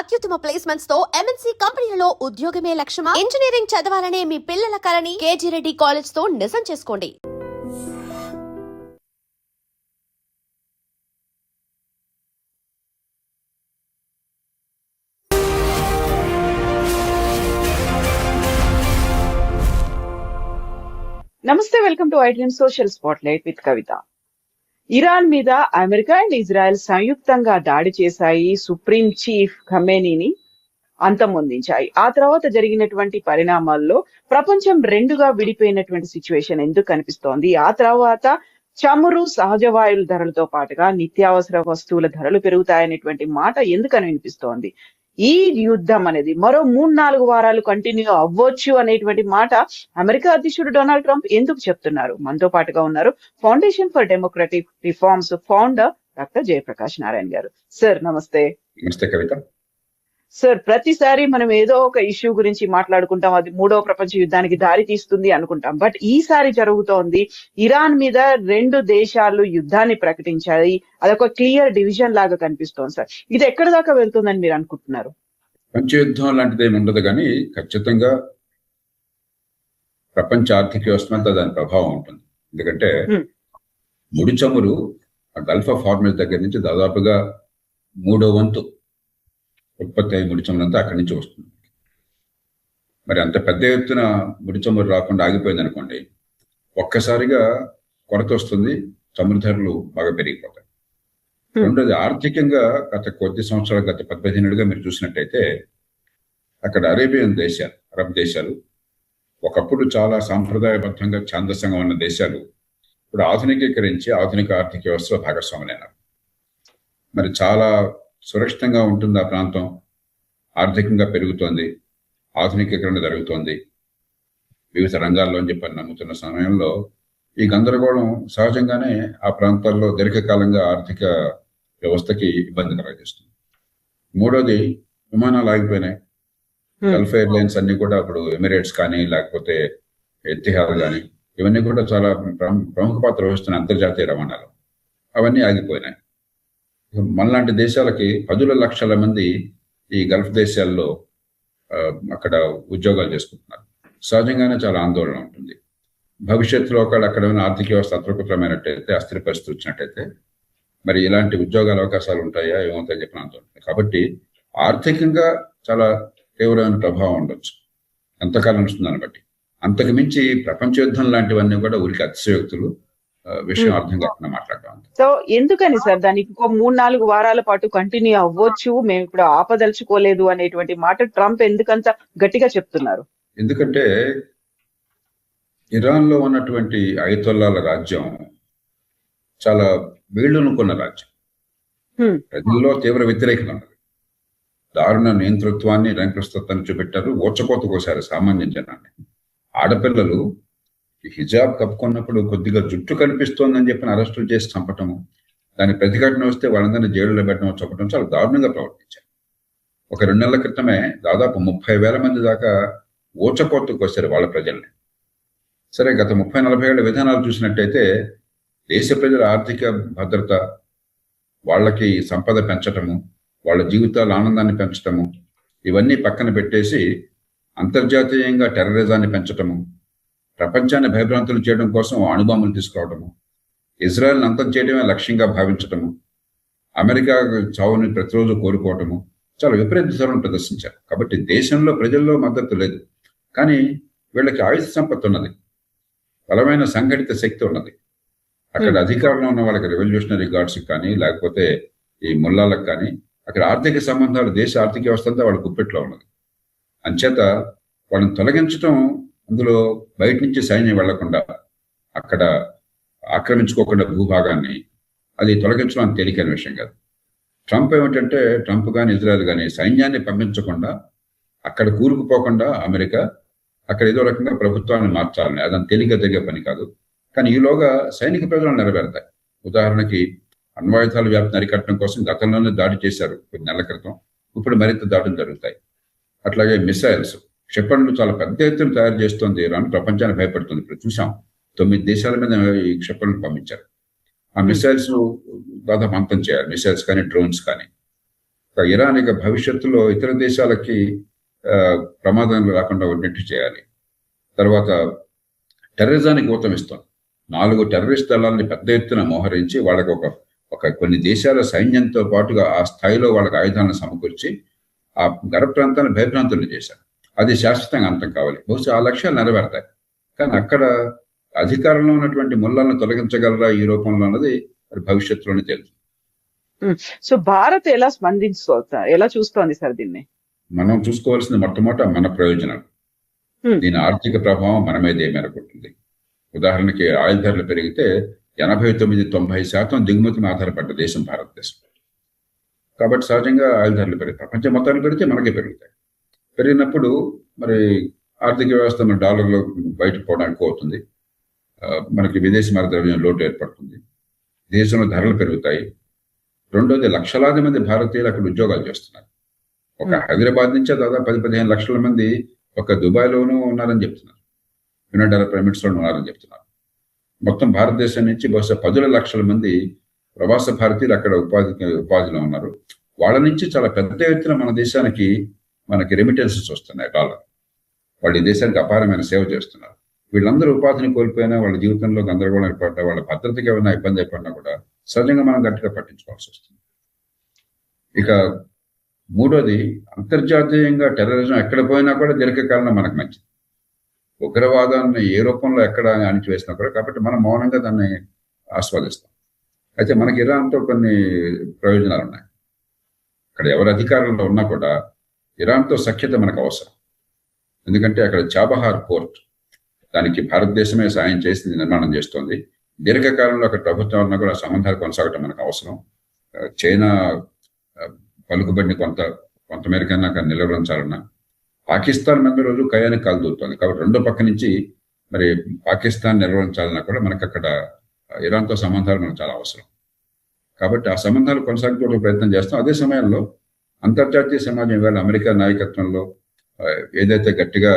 అత్యుత్తమ ప్లేస్మెంట్స్ తో ఎంఎన్సీ కంపెనీలలో ఉద్యోగమే లక్ష్యమా? ఇంజనీరింగ్ చదవాలనే మీ పిల్లల కలని కేజీ రెడ్డి కాలేజ్ తో నిజం చేసుకోండి. నమస్తే, welcome to iDream social spotlight with Kavitha. Iran మీద అమెరికా అండ్ ఇజ్రాయెల్ సంయుక్తంగా దాడి చేశాయి. సుప్రీం చీఫ్ ఖమేనీని అంతమొందించాయి. ఆ తర్వాత జరిగినటువంటి పరిణామాల్లో ప్రపంచం రెండుగా విడిపోయినటువంటి సిచ్యువేషన్ ఎందుకు కనిపిస్తోంది? ఆ తర్వాత చమురు, సహజ వాయువుల ధరలతో పాటుగా నిత్యావసర వస్తువుల ధరలు పెరుగుతాయనేటువంటి మాట ఎందుకని వినిపిస్తోంది? ఈ యుద్ధం అనేది మరో 3-4 వారాలు కంటిన్యూ అవ్వచ్చు అనేటువంటి మాట అమెరికా అధ్యక్షుడు డొనాల్డ్ ట్రంప్ ఎందుకు చెప్తున్నారు? మనతో పాటుగా ఉన్నారు foundation for democratic reforms founder doctor Jayaprakash Narayana గారు. సార్ నమస్తే. నమస్తే కవిత. సార్, ప్రతిసారి మనం ఏదో ఒక ఇష్యూ గురించి మాట్లాడుకుంటాం, అది 3వ ప్రపంచ యుద్ధానికి దారి తీస్తుంది అనుకుంటాం. బట్ ఈసారి జరుగుతోంది, ఇరాన్ మీద 2 దేశాలు యుద్ధాన్ని ప్రకటించాయి. అదొక క్లియర్ డివిజన్ లాగా కనిపిస్తోంది. సార్, ఇది ఎక్కడి దాకా వెళ్తుందని మీరు అనుకుంటున్నారు? ప్రపంచ యుద్ధం లాంటిది ఏమి ఉండదు, కానీ ఖచ్చితంగా ప్రపంచ ఆర్థిక వ్యవస్థ మీద దాని ప్రభావం ఉంటుంది. ఎందుకంటే ముడి చమురు గల్ఫ్ ఆఫ్ హార్మజ్ దగ్గర నుంచి దాదాపుగా 3వ వంతు ఉత్పత్తి అయ్యే ముడి చమురు అంతా అక్కడి నుంచి వస్తుంది. మరి అంత పెద్ద ఎత్తున ముడి చమురు రాకుండా ఆగిపోయింది అనుకోండి, ఒక్కసారిగా కొరత వస్తుంది, చమురు ధరలు బాగా పెరిగిపోతాయి. రెండోది, ఆర్థికంగా గత కొద్ది సంవత్సరాలు, గత 10-15 ఏళ్ళుగా మీరు చూసినట్టయితే అక్కడ అరేబియన్ దేశాలు, అరబ్ దేశాలు ఒకప్పుడు చాలా సాంప్రదాయబద్ధంగా ఛాందసంగా ఉన్న దేశాలు ఇప్పుడు ఆధునికీకరించి ఆధునిక ఆర్థిక వ్యవస్థలో భాగస్వాములైనారు. మరి చాలా సురక్షితంగా ఉంటుంది ఆ ప్రాంతం, ఆర్థికంగా పెరుగుతోంది, ఆధునికీకరణ జరుగుతోంది వివిధ రంగాల్లో అని చెప్పి నమ్ముతున్న సమయంలో ఈ గందరగోళం సహజంగానే ఆ ప్రాంతాల్లో దీర్ఘకాలంగా ఆర్థిక వ్యవస్థకి ఇబ్బంది కలగజేస్తుంది. మూడోది, విమానాలు ఆగిపోయినాయి. గల్ఫ్ ఎయిర్లైన్స్ అన్ని కూడా ఇప్పుడు ఎమిరేట్స్ కానీ లేకపోతే ఎతిహాద్ కానీ ఇవన్నీ కూడా చాలా ప్రముఖ పాత్ర వహిస్తున్న అంతర్జాతీయ రవాణాలు, అవన్నీ ఆగిపోయినాయి. మనలాంటి దేశాలకి 10 లక్షల మంది ఈ గల్ఫ్ దేశాల్లో అక్కడ ఉద్యోగాలు చేసుకుంటున్నారు. సహజంగానే చాలా ఆందోళన ఉంటుంది. భవిష్యత్తులో అక్కడ ఉన్న ఆర్థిక వ్యవస్థ అతృప్తమైనట్టయితే, అస్థిర పరిస్థితి వచ్చినట్టయితే మరి ఇలాంటి ఉద్యోగాల అవకాశాలు ఉంటాయా ఏమవుతాయని చెప్పిన ఆందోళన. కాబట్టి ఆర్థికంగా చాలా తీవ్రమైన ప్రభావం ఉండొచ్చు ఎంతకాలం వస్తుందని బట్టి. అంతకు మించి ప్రపంచ యుద్ధం లాంటివన్నీ కూడా ఊరికి అతిశయోక్తులు, విషయం అర్థం కాకుండా మాట్లాడటం. సో ఎందుకని సార్ దానికి 3-4 వారాల పాటు కంటిన్యూ అవ్వచ్చు, మేము ఇప్పుడు ఆపదలుచుకోలేదు అనేటువంటి మాట ట్రంప్ ఎందుకంత గట్టిగా చెప్తున్నారు? ఎందుకంటే ఇరాన్ లో ఉన్నటువంటి అయతొల్లాల రాజ్యం చాలా వీళ్ళనుకున్న రాజ్యం. ప్రజల్లో తీవ్ర వ్యతిరేకత ఉన్నది. దారుణ నియంతృత్వాన్ని, రంగప్రస్తత్వాన్ని చూపెట్టారు. ఓచకోత కోసారు సామాన్య జనాన్ని. ఆడపిల్లలు హిజాబ్ కప్పుకున్నప్పుడు కొద్దిగా జుట్టు కనిపిస్తోందని చెప్పిన అరెస్టులు చేసి చంపటము, దాని ప్రతిఘటన వస్తే వాళ్ళందరినీ జైలులో పెట్టడం, చంపడం చాలా దారుణంగా ప్రవర్తించారు. ఒక 2 నెలల క్రితమే దాదాపు 30,000 మంది దాకా ఓచకోతకు వచ్చారు వాళ్ళ ప్రజల్ని. సరే, గత 30-40 ఏళ్ల విధానాలు చూసినట్టయితే దేశ ప్రజల ఆర్థిక భద్రత, వాళ్ళకి సంపద పెంచటము, వాళ్ళ జీవితాల ఆనందాన్ని పెంచటము, ఇవన్నీ పక్కన పెట్టేసి అంతర్జాతీయంగా టెర్రరిజాన్ని పెంచటము, ప్రపంచాన్ని భయభ్రాంతులు చేయడం కోసం అణుబాంబులు తీసుకురావడము, ఇజ్రాయెల్ని అంతం చేయడమే లక్ష్యంగా భావించటము, అమెరికా చావుని ప్రతిరోజు కోరుకోవటము, చాలా విపరీత ధోరణి ప్రదర్శించారు. కాబట్టి దేశంలో ప్రజల్లో మద్దతు లేదు, కానీ వీళ్ళకి ఆయుధ సంపత్తి ఉన్నది, బలమైన సంఘటిత శక్తి ఉన్నది. అక్కడ అధికారంలో ఉన్న వాళ్ళకి, రెవల్యూషనరీ గార్డ్స్కి కానీ లేకపోతే ఈ ముల్లాలకు కానీ అక్కడ ఆర్థిక సంబంధాలు, దేశ ఆర్థిక వ్యవస్థ అంతా వాళ్ళ గుప్పెట్లో ఉన్నది. అంచేత వాళ్ళని తొలగించడం, అందులో బయట నుంచి సైన్యం వెళ్లకుండా, అక్కడ ఆక్రమించుకోకుండా భూభాగాన్ని, అది తొలగించడం తేలికైన విషయం కాదు. ట్రంప్ ఏమిటంటే, ట్రంప్ కానీ ఇజ్రాయెల్ కానీ సైన్యాన్ని పంపించకుండా, అక్కడ కూరుకుపోకుండా అమెరికా అక్కడ ఏదో రకంగా ప్రభుత్వాన్ని మార్చాలని, అదని తేలిక జరిగే పని కాదు. కానీ ఈలోగా సైనిక ప్రజలను నెరవేరుతాయి. ఉదాహరణకి అణ్వాయుధాల వ్యాప్తిని అరికట్టడం కోసం గతంలోనే దాడి చేశారు కొన్ని నెలల క్రితం, ఇప్పుడు మరింత దాడులు జరుగుతాయి. అట్లాగే మిసైల్స్, క్షిపణులు చాలా పెద్ద ఎత్తున తయారు చేస్తుంది ఇరాన్, ప్రపంచాన్ని భయపడుతుంది. ఇప్పుడు చూసాం 9 దేశాల మీద ఈ క్షిపణులు పంపించారు. ఆ మిసైల్స్ దాదాపు అంతం చేయాలి, మిసైల్స్ కానీ డ్రోన్స్ కానీ. ఇరాన్ ఇక భవిష్యత్తులో ఇతర దేశాలకి ప్రమాదం రాకుండా ఉన్నట్టు చేయాలి. తర్వాత టెర్రరిజానికి ఊతమిస్తాం. 4 టెర్రరిస్ట్ దళాలని పెద్ద ఎత్తున మోహరించి వాళ్ళకి ఒక కొన్ని దేశాల సైన్యంతో పాటుగా ఆ స్థాయిలో వాళ్ళకి ఆయుధాలను సమకూర్చి ఆ గర్భ ప్రాంతాన్ని భయభ్రాంతులు చేశారు. అది శాశ్వతంగా అంతం కావాలి. బహుశా ఆ లక్ష్యాలు నెరవేరుతాయి. కానీ అక్కడ అధికారంలో ఉన్నటువంటి ముళ్ళలను తొలగించగలరా ఈ రూపంలో అన్నది మరి భవిష్యత్తులోనే తెలుసు. సో భారత్ ఎలా చూస్తోంది సార్ దీన్ని? మనం చూసుకోవాల్సింది మొట్టమొదట మన ప్రయోజనాలు. దీని ఆర్థిక ప్రభావం మన మీద ఏ మేరకు ఉంటుంది. ఉదాహరణకి ఆయిల్ ధరలు పెరిగితే 89-90% దిగుమతి మీద ఆధారపడ్డ దేశం భారతదేశం. కాబట్టి సహజంగా ఆయిల్ ధరలు పెరిగితే ప్రపంచం మొత్తాన్ని పెరిగితే మనకే పెరుగుతాయి. పెరిగినప్పుడు మరి ఆర్థిక వ్యవస్థ మన డాలర్లో బయటకు పోవడానికి అవుతుంది. మనకి విదేశీ మారక ద్రవ్యం లోటు ఏర్పడుతుంది. దేశంలో ధరలు పెరుగుతాయి. రెండోది, లక్షలాది మంది భారతీయులు అక్కడ ఉద్యోగాలు చేస్తున్నారు. ఒక హైదరాబాద్ నుంచే దాదాపు 10-15 లక్షల మంది ఒక దుబాయ్లోనూ ఉన్నారని చెప్తున్నారు. యునైటెడ్ అరబ్ ఎమిరేట్స్లో ఉన్నారని చెప్తున్నారు. మొత్తం భారతదేశం నుంచి బహుశా 10 లక్షల మంది ప్రవాస భారతీయులు అక్కడ ఉపాధిలో ఉన్నారు. వాళ్ళ నుంచి చాలా పెద్ద ఎత్తున మన దేశానికి మనకి రెమిటెన్సెస్ వస్తున్నాయి డాలర్. వాళ్ళు ఈ దేశానికి అపారమైన సేవ చేస్తున్నారు. వీళ్ళందరూ ఉపాధిని కోల్పోయినా, వాళ్ళ జీవితంలో గందరగోళం ఏర్పడ్డా, వాళ్ళ భద్రతకి ఏమైనా ఇబ్బంది ఏర్పడినా కూడా సహజంగా మనం గట్టిగా పట్టించుకోవాల్సి వస్తుంది. ఇక మూడోది, అంతర్జాతీయంగా టెర్రరిజం ఎక్కడ పోయినా కూడా దీర్ఘకాలంలో మనకు మంచిది. ఉగ్రవాదాన్ని ఏ రూపంలో ఎక్కడ అణిచివేసినా కూడా, కాబట్టి మనం మౌనంగా దాన్ని ఆస్వాదిస్తాం. అయితే మనకి ఇరాన్తో కొన్ని ప్రయోజనాలు ఉన్నాయి. అక్కడ ఎవరు అధికారంలో ఉన్నా కూడా ఇరాన్తో సఖ్యత మనకు అవసరం. ఎందుకంటే అక్కడ చాబహార్ పోర్ట్, దానికి భారతదేశమే సాయం చేసి నిర్మాణం చేస్తోంది. దీర్ఘకాలంలో అక్కడ ప్రభుత్వం ఉన్నా కూడా సంబంధాలు కొనసాగటం మనకు అవసరం. చైనా పలుకుబడిని కొంత మేరకన్నా అక్కడ నిలవరించాలన్నా, పాకిస్తాన్ మీద రోజు కయానికి కాలు దూరుతోంది. కాబట్టి రెండో పక్క నుంచి మరి పాకిస్తాన్ నిర్వహించాలన్నా కూడా మనకు అక్కడ ఇరాన్తో సంబంధాలు మనకు చాలా అవసరం. కాబట్టి ఆ సంబంధాలు కొనసాగించే ప్రయత్నం చేస్తాం. అదే సమయంలో అంతర్జాతీయ సమాజం ఇవాళ అమెరికా నాయకత్వంలో ఏదైతే గట్టిగా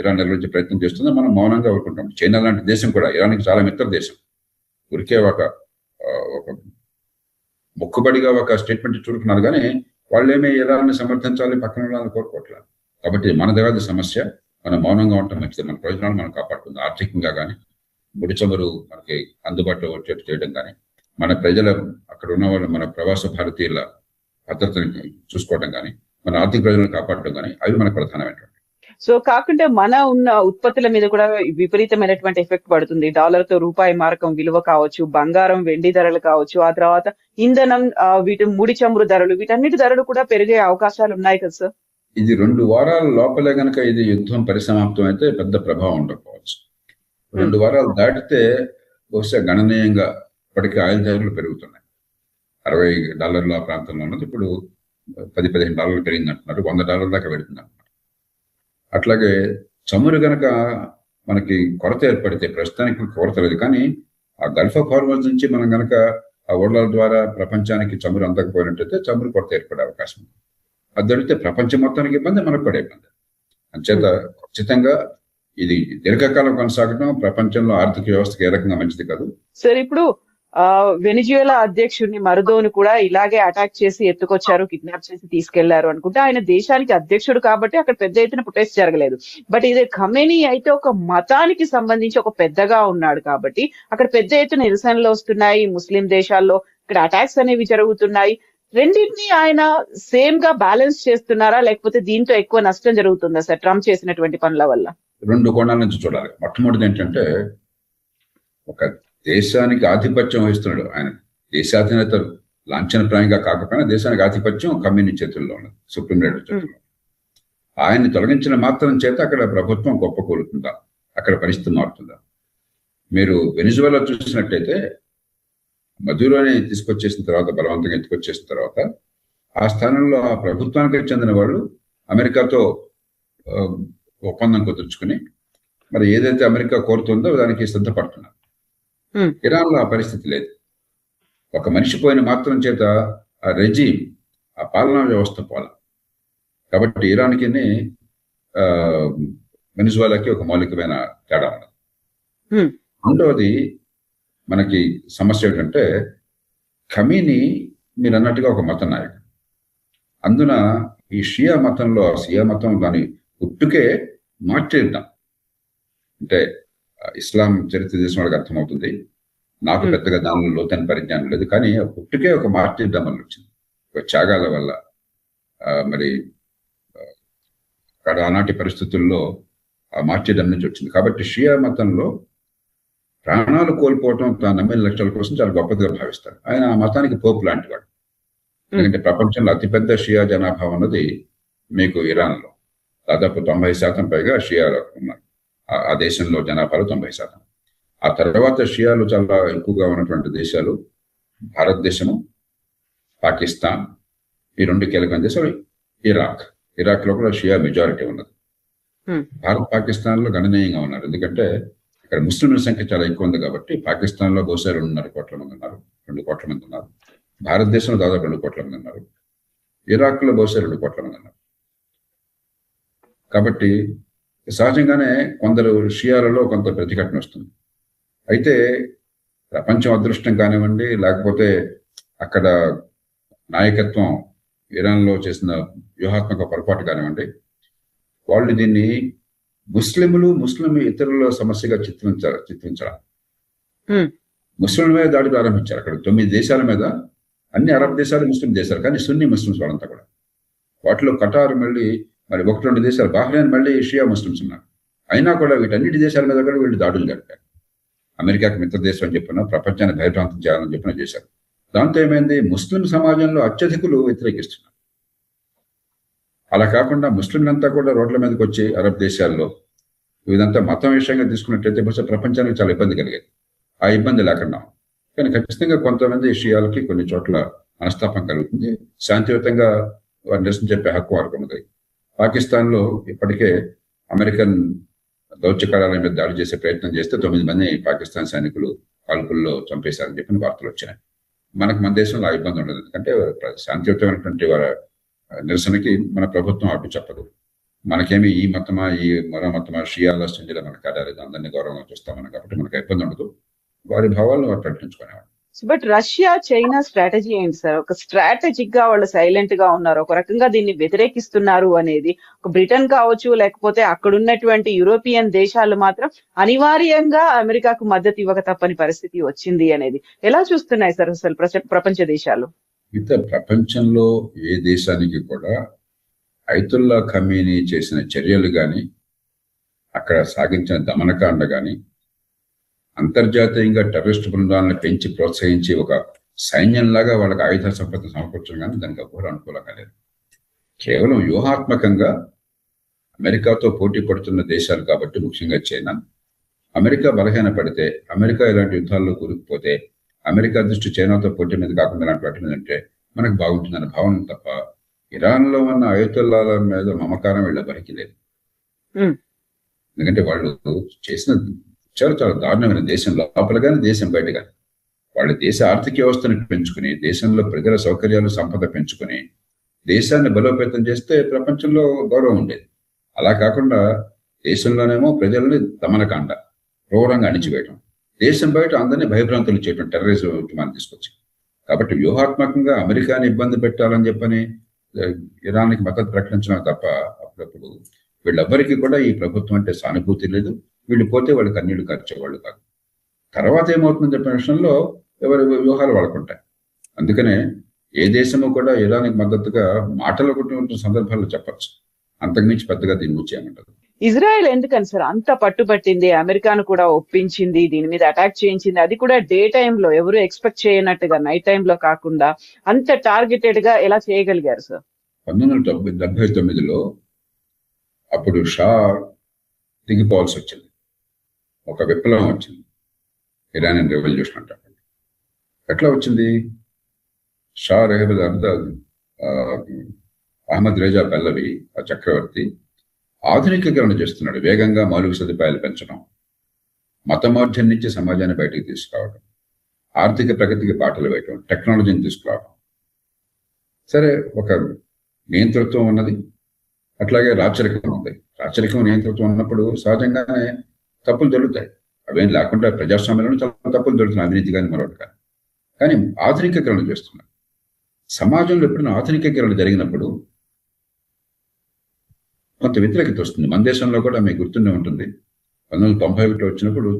ఇరాన్ నిర్వహించే ప్రయత్నం చేస్తుందో మనం మౌనంగా ఊరుకుంటాం. చైనా లాంటి దేశం కూడా ఇరాన్కి చాలా మిత్ర దేశం. ఊరికే ఒక మొక్కుబడిగా ఒక స్టేట్మెంట్ చూడుకున్నారు, కానీ వాళ్ళేమీ ఇరాన్ని సమర్థించాలి, పక్కన ఉండాలని కోరుకోవట్లేదు. కాబట్టి మన దగ్గర సమస్య, మనం మౌనంగా ఉండటం మంచిది. మన ప్రయోజనాలు మనం కాపాడుతుంది. ఆర్థికంగా కానీ, ముడి చమురు మనకి అందుబాటులో వచ్చేట్టు చేయడం కానీ, మన ప్రజల అక్కడ ఉన్న వాళ్ళు, మన ప్రవాస భారతీయుల భద్రతని చూసుకోవడం కానీ, మన ఆర్థిక ప్రయోజనాలు కాపాడటం కానీ, అవి మనకు ప్రధానమైనటువంటి. సో కాకుండా మన ఉన్న ఉత్పత్తుల మీద కూడా విపరీతమైనటువంటి ఎఫెక్ట్ పడుతుంది. డాలర్తో రూపాయి మారకం విలువ కావచ్చు, బంగారం వెండి ధరలు కావచ్చు, ఆ తర్వాత ఇంధనం, ముడి చమురు ధరలు, వీటన్నిటి ధరలు కూడా పెరిగే అవకాశాలు ఉన్నాయి కదా సార్? ఇది 2 వారాల లోపలే కనుక ఇది యుద్ధం పరిసమాప్తం అయితే పెద్ద ప్రభావం ఉండకపోవచ్చు. 2 వారాలు దాటితే బహుశా గణనీయంగా ఇప్పటికీ ఆయిల్ ధరలు పెరుగుతున్నాయి. $60 ఆ ప్రాంతంలో ఉన్నది ఇప్పుడు $10-15 పెరిగింది అంటున్నారు. $100 దాకా పెడుతుంది అంటున్నారు. అట్లాగే చమురు కనుక మనకి కొరత ఏర్పడితే, ప్రస్తుతానికి కొరత లేదు, కానీ ఆ గల్ఫ్ ఆఫ్ హార్మోజ్ నుంచి మనం కనుక ఆ ఓడల ద్వారా ప్రపంచానికి చమురు అందకపోయినట్టయితే చమురు కొరత ఏర్పడే అవకాశం ఉంది. అది జరిగితే ప్రపంచం మొత్తానికి ఇబ్బంది, మనకు కూడా ఇబ్బంది. అంచేత ఖచ్చితంగా ఇది దీర్ఘకాలం కొనసాగడం ప్రపంచంలో ఆర్థిక వ్యవస్థకి ఏ రకంగా మంచిది కాదు. సార్, ఇప్పుడు వెనిజుయేలా అధ్యక్షుడిని మరుదోని కూడా ఇలాగే అటాక్ చేసి ఎత్తుకొచ్చారు, కిడ్నాప్ చేసి తీసుకెళ్లారు అనుకుంటే. ఆయన దేశానికి అధ్యక్షుడు కాబట్టి అక్కడ పెద్ద ఎత్తున ప్రొటెస్ట్ జరగలేదు. బట్ ఇది ఖమేనీ అయితే ఒక మతానికి సంబంధించి ఒక పెద్దగా ఉన్నాడు కాబట్టి అక్కడ పెద్ద ఎత్తున నిరసనలు వస్తున్నాయి. ముస్లిం దేశాల్లో ఇక్కడ అటాక్స్ అనేవి జరుగుతున్నాయి. రెండింటినీ ఆయన సేమ్ గా బ్యాలెన్స్ చేస్తున్నారా, లేకపోతే దీంతో ఎక్కువ నష్టం జరుగుతుందా సార్ ట్రంప్ చేసినటువంటి పనుల వల్ల? 2 కోణాల నుంచి చూడాలి. మొట్టమొదటి ఏంటంటే, ఒక దేశానికి ఆధిపత్యం వహిస్తున్నాడు ఆయన. దేశాధినేత లాంఛనప్రాయంగా కాకపోయినా దేశానికి ఆధిపత్యం ఖమేనీ చేతుల్లో ఉన్నది, సుప్రీం లీడర్ చేతుల్లో. ఆయన్ని తొలగించిన మాత్రం చేత అక్కడ ప్రభుత్వం గొప్పకూలుతుందా, అక్కడ పరిస్థితి మారుతుందా? మీరు వెనిజువేలా చూసినట్టయితే మధురోని తీసుకొచ్చేసిన తర్వాత, బలవంతంగా ఎత్తుకొచ్చేసిన తర్వాత ఆ స్థానంలో ఆ ప్రభుత్వానికి చెందిన వాళ్ళు అమెరికాతో ఒప్పందం కుదుర్చుకుని మరి ఏదైతే అమెరికా కోరుతుందో దానికి సిద్ధపడుతున్నారు. ఇరాన్లో ఆ పరిస్థితి లేదు. ఒక మనిషి పోయిన మాత్రం చేత ఆ రెజీమ్, ఆ పాలనా వ్యవస్థ పోల. కాబట్టి ఇరాన్కి వెనిజువేలాకి ఒక మౌలికమైన తేడా ఉన్నది. రెండవది మనకి సమస్య ఏంటంటే, ఖమేనీ మీరు అన్నట్టుగా ఒక మత నాయకుడు. అందున ఈ షియా మతంలో షియా మతం దాని పుట్టుకే మార్చేద్దాం అంటే ఇస్లాం చరిత్ర చేసిన వాళ్ళకి అర్థమవుతుంది. నాకు పెద్దగా దానిలో లోతైన పరిజ్ఞానం లేదు, కానీ పుట్టుకే ఒక మార్చేద్దాం అని వచ్చింది. ఒక త్యాగాల వల్ల మరి అక్కడ ఆనాటి పరిస్థితుల్లో ఆ మార్చేద్దాం నుంచి వచ్చింది. కాబట్టి షియా మతంలో ప్రాణాలు కోల్పోవటం తాను నమ్మిన లక్ష్యాల కోసం చాలా గొప్పదిగా భావిస్తారు. ఆయన ఆ మతానికి పోపు లాంటి వాడు. ఎందుకంటే ప్రపంచంలో అతిపెద్ద షియా జనాభా ఉన్నది మీకు ఇరాన్లో. దాదాపు 90% పైగా షియాలు ఉన్నారు ఆ దేశంలో. జనాభాలో 90%. ఆ తర్వాత షియాలు చాలా ఎక్కువగా ఉన్నటువంటి దేశాలు భారతదేశము, పాకిస్తాన్, ఈ 2 కీలకమైన దేశాలు. ఇరాక్ లో కూడా షియా మెజారిటీ ఉన్నది. భారత్ పాకిస్తాన్ లో గణనీయంగా ఉన్నారు, ఎందుకంటే ఇక్కడ ముస్లింల సంఖ్య చాలా ఎక్కువ ఉంది కాబట్టి. పాకిస్తాన్ లో బహుశా 2.5 కోట్ల మంది ఉన్నారు, 2 కోట్ల మంది ఉన్నారు. భారతదేశంలో దాదాపు 2 కోట్ల మంది ఉన్నారు. ఇరాక్ లో బహుశా 2 కోట్ల మంది ఉన్నారు. కాబట్టి సహజంగానే కొందరు షియాలలో కొంత ప్రతిఘటన వస్తుంది. అయితే ప్రపంచం అదృష్టం కానివ్వండి, లేకపోతే అక్కడ నాయకత్వం ఇరాన్లో చేసిన వ్యూహాత్మక పొరపాటు కానివ్వండి, వాళ్ళు దీన్ని ముస్లిం ఇతరుల సమస్యగా చిత్రించాలి. ముస్లింల మీద దాడి ప్రారంభించారు. అక్కడ 9 దేశాల మీద, అన్ని అరబ్ దేశాలు ముస్లిం దేశాలు, కానీ సున్నీ ముస్లింస్ వాళ్ళంతా కూడా. వాటిలో ఖటార్ మళ్ళీ మరి 1-2 దేశాలు, బహ్రెయిన్ మళ్ళీ షియా ముస్లింస్ ఉన్నారు. అయినా కూడా వీటన్నిటి దేశాల మీద కూడా వీళ్ళు దాడులు జరిపారు. అమెరికాకి మిత్ర దేశం అని చెప్పినా, ప్రపంచాన్ని భయభ్రాంతం చేయాలని చెప్పినా చేశారు. దాంతో ఏమైంది, ముస్లిం సమాజంలో అత్యధికులు వ్యతిరేకిస్తున్నారు. అలా కాకుండా ముస్లింలంతా కూడా రోడ్ల మీదకి వచ్చి అరబ్ దేశాల్లో ఇదంతా మతం విషయంగా తీసుకున్నట్టయితే బహుశా ప్రపంచానికి చాలా ఇబ్బంది కలిగేది. ఆ ఇబ్బంది లేకుండా కానీ ఖచ్చితంగా కొంతమంది షియాలకి కొన్ని చోట్ల మనస్తాపం కలుగుతుంది. శాంతియుతంగా వారు నిరసన చెప్పే హక్కు వారికి ఉన్నది. పాకిస్తాన్ లో ఇప్పటికే అమెరికన్ దౌత్య కార్యాలయం మీద దాడి చేసే ప్రయత్నం చేస్తే 9 మంది పాకిస్తాన్ సైనికులు కాల్పుల్లో చంపేశారని చెప్పిన వార్తలు వచ్చినాయి. మన దేశంలో ఆ ఇబ్బంది ఉండదు, ఎందుకంటే శాంతియుతమైనటువంటి వారి నిరసనకి మన ప్రభుత్వం అడ్డు చెప్పదు. మనకేమి ఈ మతమా ఈ మరో మతమా షియాల సున్నిల మనకు కాలేదు, అందరినీ గౌరవంగా చూస్తామని, కాబట్టి మనకు ఇబ్బంది ఉండదు. వారి భావాలను వారు ప్రకటించుకునేవాడు. బట్ రష్యా చైనా స్ట్రాటజీ ఏంటి సార్? ఒక స్ట్రాటజిక్ గా వాళ్ళు సైలెంట్ గా ఉన్నారు, ఒక రకంగా దీన్ని వ్యతిరేకిస్తున్నారు అనేది. ఒక బ్రిటన్ కావచ్చు, లేకపోతే అక్కడ ఉన్నటువంటి యూరోపియన్ దేశాలు మాత్రం అనివార్యంగా అమెరికాకు మద్దతు ఇవ్వక తప్పని పరిస్థితి వచ్చింది అనేది ఎలా చూస్తున్నాయి సార్ అసలు ప్రపంచ దేశాలు? ప్రపంచంలో ఏ దేశానికి కూడా అయతుల్లా ఖమీనీ చేసిన చర్యలు కానీ, అక్కడ సాగించిన దమనకాండ కానీ, అంతర్జాతీయంగా టెర్రరిస్ట్ బృందాలను పెంచి ప్రోత్సహించి ఒక సైన్యంలాగా వాళ్ళకి ఆయుధ సంపద సమకూర్చడం కానీ దానికి కూడా అనుకూలంగా లేదు. కేవలం వ్యూహాత్మకంగా అమెరికాతో పోటీ పడుతున్న దేశాలు కాబట్టి, ముఖ్యంగా చైనా, అమెరికా బలహీన పడితే, అమెరికా ఇలాంటి యుద్ధాల్లో కూరుకుపోతే, అమెరికా దృష్టి చైనాతో పోటీ మీద కాకుండా ఇలాంటి వాటి మీద అంటే మనకు బాగుంటుందన్న భావన తప్ప ఇరాన్లో ఉన్న అయతుల్లాల మీద మమకారం వీళ్ళెవరికి లేదు. ఎందుకంటే వాళ్ళు చేసిన చాలా దారుణమైన, దేశం లోపల కానీ దేశం బయట కానీ. వాళ్ళ దేశ ఆర్థిక వ్యవస్థను పెంచుకుని, దేశంలో ప్రజల సౌకర్యాలు సంపద పెంచుకుని దేశాన్ని బలోపేతం చేస్తే ప్రపంచంలో గౌరవం ఉండేది. అలా కాకుండా దేశంలోనేమో ప్రజల్ని దమనకాండ, క్రూరంగా అణిచివేయడం, దేశం బయట అందరినీ భయభ్రాంతులు చేయడం, టెర్రరిజం మనం తీసుకొచ్చి. కాబట్టి వ్యూహాత్మకంగా అమెరికాని ఇబ్బంది పెట్టాలని చెప్పని ఇరాన్కి మద్దతు ప్రకటించడం తప్ప అప్పుడప్పుడు వీళ్ళెవ్వరికీ కూడా ఈ ప్రభుత్వం అంటే సానుభూతి లేదు. వీళ్ళు పోతే వాళ్ళు కన్నీళ్లు కార్చేవాళ్ళు కాదు. తర్వాత ఏమవుతుందని చెప్పిన విషయంలో ఎవరి వ్యూహాలు వాళ్ళకుంటాయి. అందుకనే ఏ దేశము కూడా ఇరాన్కి మద్దతుగా మాటలు కొట్టిన సందర్భాల్లో చెప్పచ్చు, అంతకుమించి పెద్దగా దీని గురించి ఏమంటారు. ఇజ్రాయెల్ ఎందుకని సార్ అంత పట్టుబట్టింది, అమెరికాను కూడా ఒప్పించింది, దీని మీద అటాక్ చేయించింది, అది కూడా డే టైంలో, ఎవరు ఎక్స్పెక్ట్ చేయనట్టుగా నైట్ టైంలో కాకుండా అంత టార్గెటెడ్ గా ఎలా చేయగలిగారు సార్? 1979లో అప్పుడు షా దిగిపోవాల్సి వచ్చింది. ఒక విప్లవం వచ్చింది, ఇరానియన్ రెవల్యూషన్ అంటే. ఎట్లా వచ్చింది? షా అహ్మద్ రేజా పల్లవి, ఆ చక్రవర్తి ఆధునికీకరణ చేస్తున్నాడు. వేగంగా మౌలిక సదుపాయాలు పెంచడం, మతమౌఢ్యం నుంచి సమాజాన్ని బయటకు తీసుకురావడం, ఆర్థిక ప్రగతికి బాటలు వేయడం, టెక్నాలజీని తీసుకురావడం. సరే, ఒక నియంతృత్వం ఉన్నది, అట్లాగే రాచరికం ఉంది. రాచరికం నియంతృత్వం ఉన్నప్పుడు సహజంగానే తప్పులు జరుగుతాయి. అవేం లేకుండా ప్రజాస్వామ్యంలో చాలా తప్పులు జరుగుతున్నాయి, అవినీతి కానీ మరొకటి కానీ. కానీ ఆధునికీకరణ చేస్తున్నారు. సమాజంలో ఎప్పుడైనా ఆధునికీకరణ జరిగినప్పుడు కొంత వ్యతిరేకత వస్తుంది. మన దేశంలో కూడా మీకు గుర్తుండే ఉంటుంది. 1991 వచ్చినప్పుడు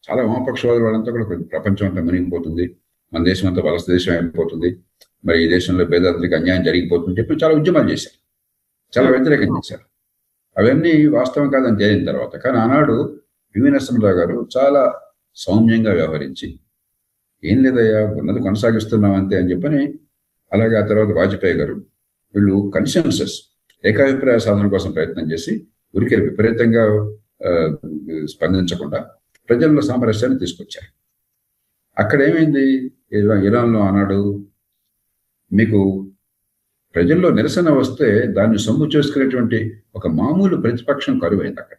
చాలా వామపక్షవాదుల వాళ్ళంతా కూడా ప్రపంచం అంతా మునిగిపోతుంది, మన దేశం అంతా వలస దేశం అయిపోతుంది, మరి ఈ దేశంలో పేదలకు అన్యాయం జరిగిపోతుంది చెప్పి చాలా ఉద్యమాలు చేశారు, చాలా వ్యతిరేకం చేశారు. అవన్నీ వాస్తవం కాదని తేలిన తర్వాత కానీ ఆనాడు పివి నరసింహరావు గారు చాలా సౌమ్యంగా వ్యవహరించి ఏం లేదయ్యా ఉన్నది కొనసాగిస్తున్నాం అంతే అని చెప్పని, అలాగే ఆ తర్వాత వాజ్పేయి గారు వీళ్ళు కన్సెన్సస్ ఏకాభిప్రాయ సాధన కోసం ప్రయత్నం చేసి ఉరికి విపరీతంగా స్పందించకుండా ప్రజల్లో సామరస్యాన్ని తీసుకొచ్చారు. అక్కడ ఏమైంది, ఇరాన్లో ఆనాడు మీకు ప్రజల్లో నిరసన వస్తే దాన్ని సొమ్ము చేసుకునేటువంటి ఒక మామూలు ప్రతిపక్షం కరువైంది.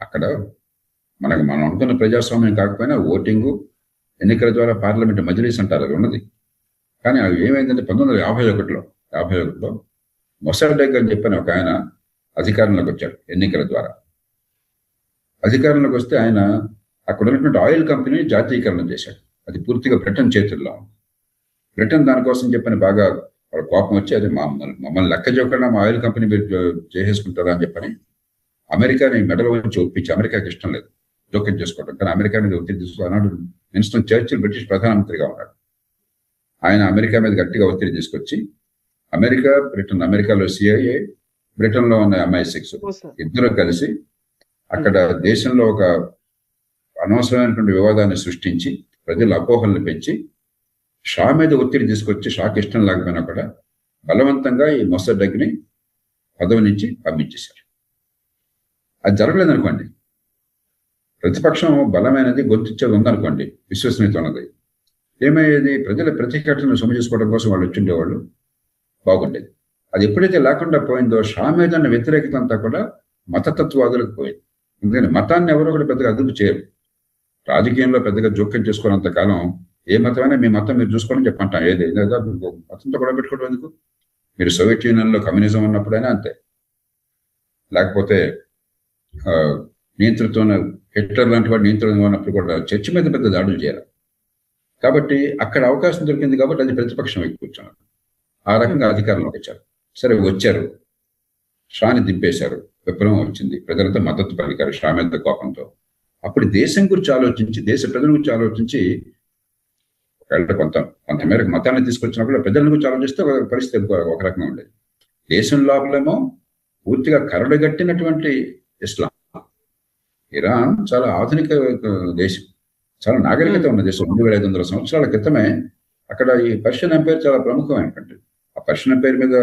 అక్కడ మనం అనుకున్న ప్రజాస్వామ్యం కాకపోయినా ఓటింగు, ఎన్నికల ద్వారా పార్లమెంట్ మజ్లిస్ అంటారు అది ఉన్నది. కానీ అవి ఏమైందంటే 1951లో మొసాడెక్ అని చెప్పిన ఒక ఆయన అధికారంలోకి వచ్చాడు ఎన్నికల ద్వారా. అధికారంలోకి వస్తే ఆయన అక్కడ ఉన్నటువంటి ఆయిల్ కంపెనీని జాతీయకరణ చేశాడు. అది పూర్తిగా బ్రిటన్ చేతుల్లో ఉంది. బ్రిటన్ దానికోసం చెప్పని బాగా వాళ్ళ కోపం వచ్చి అది మమ్మల్ని లెక్క చూడకుండా మా ఆయిల్ కంపెనీ మీరు చేసేసుకుంటారా అని చెప్పని అమెరికాని మెడలో నుంచి ఒప్పించి, అమెరికాకి ఇష్టం లేదు జోక్యం చేసుకోవడం, కానీ అమెరికా మీద ఒత్తిడి తీసుకున్నాడు. విన్స్టన్ చర్చిల్ బ్రిటిష్ ప్రధానమంత్రిగా ఉన్నాడు. ఆయన అమెరికా మీద గట్టిగా ఒత్తిడి తీసుకొచ్చి అమెరికాలో సిఐఏ, బ్రిటన్లో ఉన్న MI6 ఇద్దరు కలిసి అక్కడ దేశంలో ఒక అనవసరమైనటువంటి వివాదాన్ని సృష్టించి ప్రజల అపోహల్ని పెంచి షా మీద ఒత్తిడి తీసుకొచ్చి, షాకి ఇష్టం లేకపోయినా కూడా బలవంతంగా ఈ మొసడ్డగ్ని పదవి నుంచి పంపించేశారు. అది జరగలేదనుకోండి, ప్రతిపక్షం బలమైనది గొంతిచ్చేది ఉందనుకోండి, విశ్వసనీయత ఉన్నది, ఏమయ్యేది, ప్రజల ప్రతిఘటనను సొమ్ము చేసుకోవడం కోసం వాళ్ళు వచ్చిండేవాళ్ళు, బాగుండేది. అది ఎప్పుడైతే లేకుండా పోయిందో షా మీద ఉన్న వ్యతిరేకత అంతా కూడా మతతత్వవాదులకు పోయింది. ఎందుకంటే మతాన్ని ఎవరో కూడా పెద్దగా అదుపు చేయరు. రాజకీయంలో పెద్దగా జోక్యం చేసుకున్నంత కాలం ఏ మతమైనా మీ మతం మీరు చూసుకోవడం చెప్పంటాం. ఏది మతంతో కూడా పెట్టుకోవడం ఎందుకు? మీరు సోవియట్ యూనియన్లో కమ్యూనిజం ఉన్నప్పుడైనా అంతే, లేకపోతే నియంతృత్వం హిట్లర్ లాంటి వాడు నియంత్రణ ఉన్నప్పుడు కూడా చర్చి మీద పెద్ద దాడులు చేయాలి. కాబట్టి అక్కడ అవకాశం దొరికింది కాబట్టి అది ప్రతిపక్షం వైపు కూర్చున్నారు. ఆ రకంగా అధికారంలోకి వచ్చారు. సరే వచ్చారు, షాని దింపేశారు, విప్లవం వచ్చింది, ప్రజలంతా మద్దతు పలికారు షా మీద కోపంతో. అప్పుడు దేశం గురించి ఆలోచించి, దేశ ప్రజల గురించి ఆలోచించి, కొంతమేరకు మతాన్ని తీసుకొచ్చినప్పుడు ప్రజల గురించి ఆలోచిస్తే పరిస్థితి ఒక రకంగా ఉండేది. దేశం లోపలేమో పూర్తిగా కరడుగట్టినటువంటి ఇస్లాం. ఇరాన్ చాలా ఆధునిక దేశం, చాలా నాగరికత ఉన్న దేశం. 2500 సంవత్సరాల క్రితమే అక్కడ ఈ పర్షియన్ ఎంపైర్ చాలా ప్రముఖమైనటువంటి, ఆ పర్షియన్ ఎంపైర్ మీద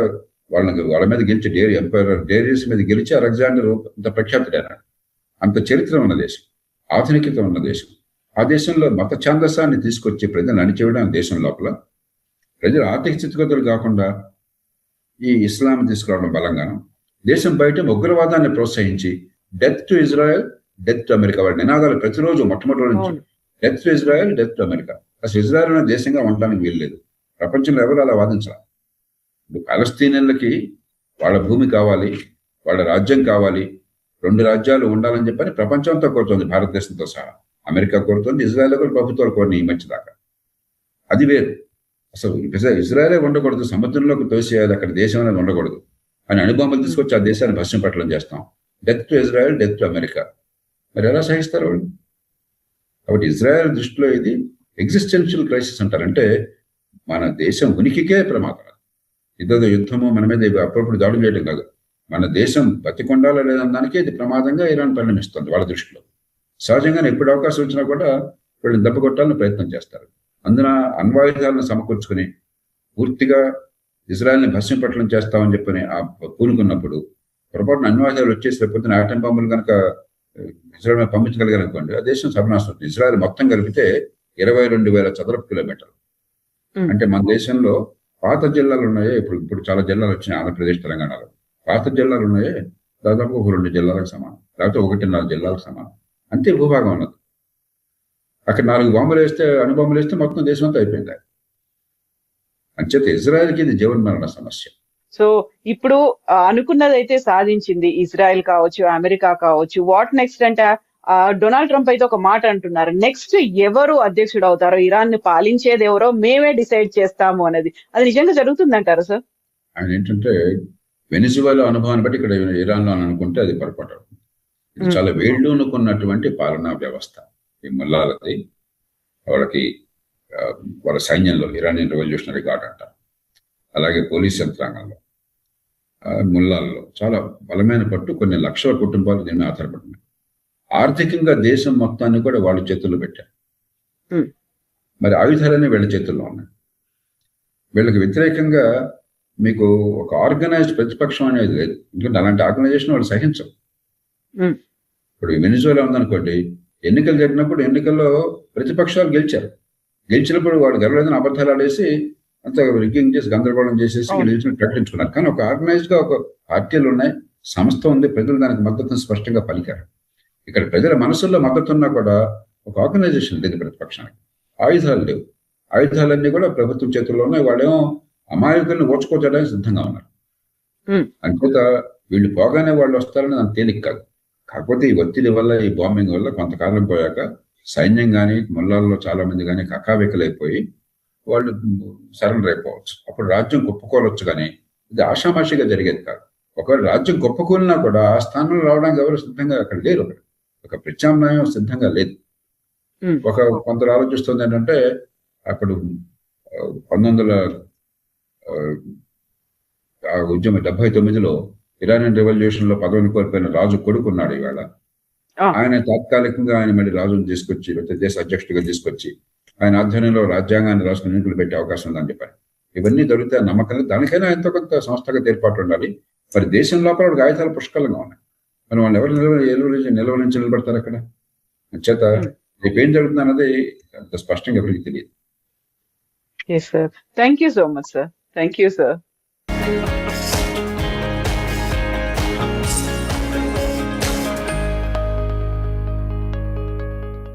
వాళ్ళ మీద గెలిచి ఎంపైర్ డేరియస్ మీద గెలిచి అలెగ్జాండర్ అంత ప్రఖ్యాతుడైనాడు. అంత చరిత్ర ఉన్న దేశం, ఆధునికత ఉన్న దేశం. ఆ దేశంలో మత ఛాందసాన్ని తీసుకొచ్చి ప్రజలు అణిచివేయడం, దేశం లోపల ప్రజలు ఆర్థిక స్థితిగతులు కాకుండా ఈ ఇస్లాం తీసుకురావడం బలంగాను, దేశం బయట ఉగ్రవాదాన్ని ప్రోత్సహించి death to Israel, death to America వాడి నినాదాలు ప్రతిరోజు మొట్టమొదటి నుంచి death to Israel, death to America. అసలు ఇజ్రాయెల్ అనే దేశంగా ఉండడానికి వీల్లేదు. ప్రపంచంలో ఎవరు అలా వాదించాలి. పాలస్తీనియన్లకి వాళ్ళ భూమి కావాలి, వాళ్ళ రాజ్యం కావాలి, 2 రాజ్యాలు ఉండాలని చెప్పని ప్రపంచంతో కోరుతుంది, భారతదేశంతో సహా. అమెరికా కోరుతుంది, ఇజ్రాయెల్ కూడా ప్రభుత్వాలు కోరిన ఈ మధ్య దాకా. అది వేరు. అసలు ఇజ్రాయలే ఉండకూడదు, సముద్రంలోకి తోసేయాలి, అక్కడ దేశం అనేది ఉండకూడదు అని అణుబాంబులు తీసుకొచ్చి ఆ దేశాన్ని భస్మం పట్టడం చేస్తాం. Death to Israel, death to America. మరి ఎలా సహిస్తారు వాళ్ళు? కాబట్టి ఇజ్రాయెల్ దృష్టిలో ఇది ఎగ్జిస్టెన్షియల్ క్రైసిస్ అంటారంటే మన దేశం ఉనికికే ప్రమాదం. ఇదో యుద్ధము మన మీద అప్పుడప్పుడు దాడులు చేయడం కాదు, మన దేశం బతికొండాలా లేదనడానికి ఇది ప్రమాదంగా ఇరాన్ పరిణమిస్తుంది వాళ్ళ దృష్టిలో. సహజంగానే ఎప్పుడు అవకాశం వచ్చినా కూడా వీళ్ళని దెబ్బకొట్టాలని ప్రయత్నం చేస్తారు. అందున అణ్వాయుధాలను సమకూర్చుకుని పూర్తిగా ఇజ్రాయెల్ని భస్మం పట్టడం చేస్తామని చెప్పని ఆ పూనుకున్నప్పుడు పొరపాటున అణ్వాయుధాలు వచ్చేసి లేకపోతే ఆటం బాంబులు కనుక ఇజ్రాయెల్ పంపించగలిగారనుకోండి, ఆ దేశం సర్వనాశనం. ఇజ్రాయెల్ మొత్తం కలిపితే 22,000 చదరపు కిలోమీటర్లు. అంటే మన దేశంలో పాత జిల్లాలు ఉన్నాయో, ఇప్పుడు చాలా జిల్లాలు వచ్చినాయి ఆంధ్రప్రదేశ్, తెలంగాణలో. పాత జిల్లాలు ఉన్నాయో దాదాపు ఒక 2 జిల్లాలకు సమానం, లేకపోతే 1.5 జిల్లాలకు సమానం. అంతే భూభాగం ఉన్నది. అక్కడ 4 బాంబులు వేస్తే, అణుబాంబులు వేస్తే మొత్తం దేశం అంతా అయిపోయింది. అంచేత ఇజ్రాయెల్కి ఇది జీవన్మరణ సమస్య. సో ఇప్పుడు అనుకున్నదైతే సాధించింది ఇజ్రాయెల్ కావచ్చు, అమెరికా కావచ్చు. వాట్ నెక్స్ట్ అంటే డొనాల్డ్ ట్రంప్ అయితే ఒక మాట అంటున్నారు, నెక్స్ట్ ఎవరు అధ్యక్షుడు అవుతారో, ఇరాన్ ని పాలించేది ఎవరో మేమే డిసైడ్ చేస్తాము అనేది. అది నిజంగా జరుగుతుందంటారా సార్? ఆయన ఏంటంటే వెనిజువేలా అనుభవాన్ని బట్టి ఇక్కడ ఇరాన్ లో అనుకుంటే అది పొరపాటు అవుతుంది. ఇది చాలా వేళ్ళూనుకున్నటువంటి పాలనా వ్యవస్థ ఈ ముల్లాలది. వాళ్ళకి వాళ్ళ సైన్యంలో ఇరానియన్ రెవల్యూషనరీ గార్డ్ అంటారు, అలాగే పోలీస్ యంత్రాంగంలో, ముల్లాల్లో చాలా బలమైన పట్టు. కొన్ని లక్షల కుటుంబాలు దీన్ని ఆధారపడుతున్నాయి. ఆర్థికంగా దేశం మొత్తాన్ని కూడా వాళ్ళ చేతుల్లో పెట్టారు. మరి ఆయుధాలన్నీ వీళ్ళ చేతుల్లో ఉన్నాయి. వీళ్ళకి వ్యతిరేకంగా మీకు ఒక ఆర్గనైజ్డ్ ప్రతిపక్షం అనేది లేదు. ఎందుకంటే అలాంటి ఆర్గనైజేషన్ వాళ్ళు సహించరు. ఇప్పుడు వెనిజువేలా ఉందనుకోండి, ఎన్నికలు జరిగినప్పుడు ఎన్నికల్లో ప్రతిపక్షాలు గెలిచినప్పుడు వాళ్ళు గెలవలేదని అబద్ధాలు ఆడేసి అంత రిగ్గింగ్ చేసి గందరగోళం చేసేసి గెలిచిన ప్రకటించుకున్నారు. కానీ ఒక ఆర్గనైజ్డ్ గా ఒక పార్టీలు ఉన్నాయి, సంస్థ ఉంది, ప్రజలు దానికి మద్దతును స్పష్టంగా పలికారు. ఇక్కడ ప్రజల మనసుల్లో మద్దతు ఉన్నా కూడా ఒక ఆర్గనైజేషన్ లేదు ప్రతిపక్షానికి. ఆయుధాలు లేవు. ఆయుధాలన్నీ కూడా ప్రభుత్వం చేతుల్లో ఉన్నాయి. వాళ్ళేమో అమాయకుల్ని ఓచుకోవడానికి సిద్ధంగా ఉన్నారు. అంచేత వీళ్ళు పోగానే వాళ్ళు వస్తారని అంత తేలిక కాదు. కాకపోతే ఈ ఒత్తిడి వల్ల, ఈ బాంబింగ్ వల్ల కొంతకాలం పోయాక సైన్యం కానీ ముల్లాల్లో చాలా మంది కానీ కకావికలైపోయి వాళ్ళు సరెండర్ అయిపోవచ్చు. అప్పుడు రాజ్యం కుప్పకూలొచ్చు. కానీ ఇది ఆషామాషిగా జరిగేది కాదు. ఒకవేళ రాజ్యం కుప్పకూలినా కూడా ఆ స్థానంలో రావడానికి ఎవరు సిద్ధంగా అక్కడ లేరు. ఒక ప్రత్యామ్నాయం సిద్ధంగా లేదు. కొంత ఆలోచిస్తుంది ఏంటంటే, అప్పుడు 1979లో ఇరానియన్ రెవల్యూషన్ లో పదవిని కోల్పోయిన రాజు కొడుకున్నాడు ఇవాళ. ఆయన తాత్కాలికంగా ఆయన మళ్ళీ రాజును తీసుకొచ్చి, లేకపోతే దేశ అధ్యక్షుడిగా తీసుకొచ్చి ఆయన ఆధ్వర్యంలో రాజ్యాంగాన్ని రాసుకుని ఎన్నికలు పెట్టే అవకాశం ఉందని చెప్పారు. ఇవన్నీ దొరికితే నమ్మకం లేదు. దానికైనా ఎంతో కొంత సంస్థగత ఏర్పాటు ఉండాలి. మరి దేశం లోపల ఆయుధాలు పుష్కలంగా ఉన్నాయి. మరి వాళ్ళు ఎవరు నిలవరించి నిలబడతారు అక్కడ? చేత రేపు ఏం జరుగుతుంది అన్నది అంత స్పష్టంగా ఎవరికి తెలియదు. Thank you so much sir. Thank you sir.